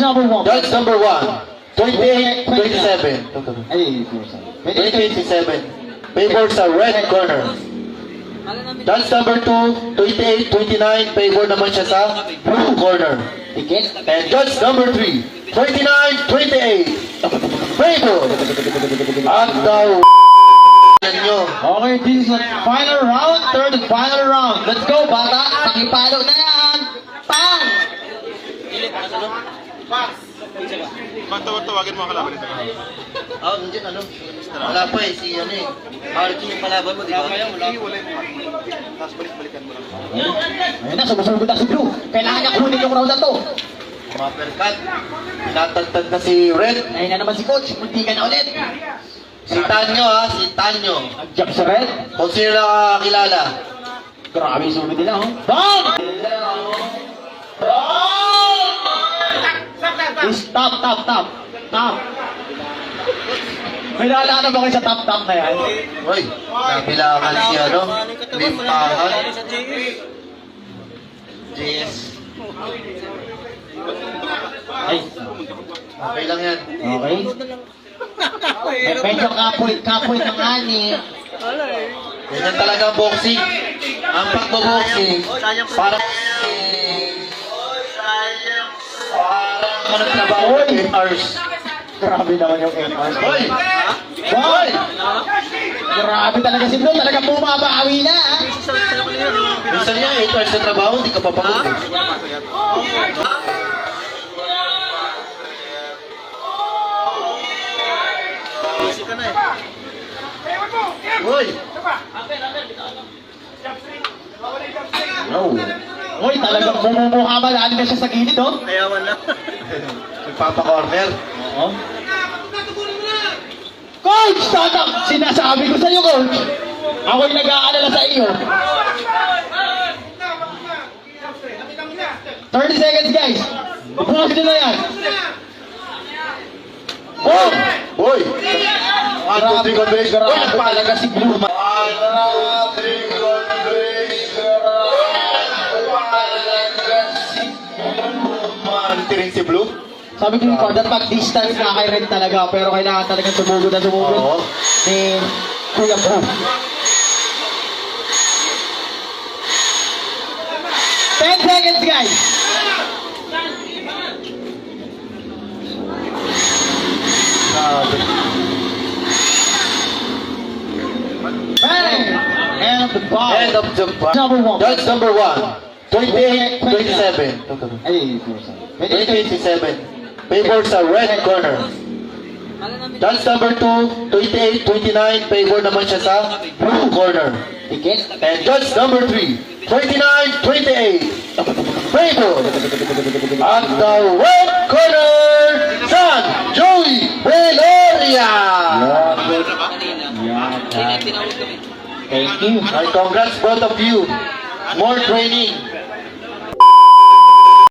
Number one. Judge number 1, 28, 27. 28, 27. Favor sa red corner. Judge number 2, 28, 29. Favor naman siya sa blue corner. Ticket. And judge number 3, 29, 28. Favor at the nyo. Okay, this is the final round. Third and final round. Let's go, bata. Pakipalo na yan. Pang! Tawagin mo ang kalaban nito. Nandiyan ano? Wala pa eh, si ano eh. Marky yung kalaban mo, di ba? Wala mo. Tapos balik-balikan mo lang. Ayun na, sumusugod na si Blue. Kailangan niya kunin yung round na to. Maperkat. Tinatagtag na si Red. Ayun na naman si Coach. Munti ka na ulit. Si Tanyo ha, si Tanyo. Jack sa red. Kung sino nakakilala. Grabe yung sunod nila, oh. Bang! Stop, stop, stop. Stop. May naalala ba kayo sa top-top na yan? Uy, nabilangan si ano? Limpahan. JS. Ay, Okay lang yan. okay. Medyo kapoy ng ani. Ganyan talaga ang boxing. Ang pagbo-boxing, parang nagtrabaho ng 8 hours. Grabe naman yung 8 hours. Hoy! Boy! Grabe talaga si Blue. Talagang bumabawi na, ah. Minsan niya, 8 hours na trabaho, hindi ka papagod. Hoy! No. Uy, talagang bumumuha na siya sa gilid, oh. Ayawan na. Nagpapa-corner. Oo. Coach! Sinasabi ko sa iyo, Coach. Ako'y nag-aalala sa iyo. 30 seconds, guys. Bukas nyo na yan. Boom! Boy! Grabe, grabe talaga si Blue. Tiring si Blue? Sabi ko yung partner, pag-distance na kay Red talaga, pero kailangan talagang sumugod na sumugod. Oo. Ni Kuya Blue. 10 seconds, guys. Grabe. Bang! And the ball. End of the Number one. Judge number 1, 28, 27. 28, 27. Favor sa red corner. Judge number 2, 28, 29. Favor naman siya sa blue corner. Ticket. And judge number 3, 29, 28. Favor at the red corner, San Joey Veloria. Thank you. Ay, congrats both of you. More training.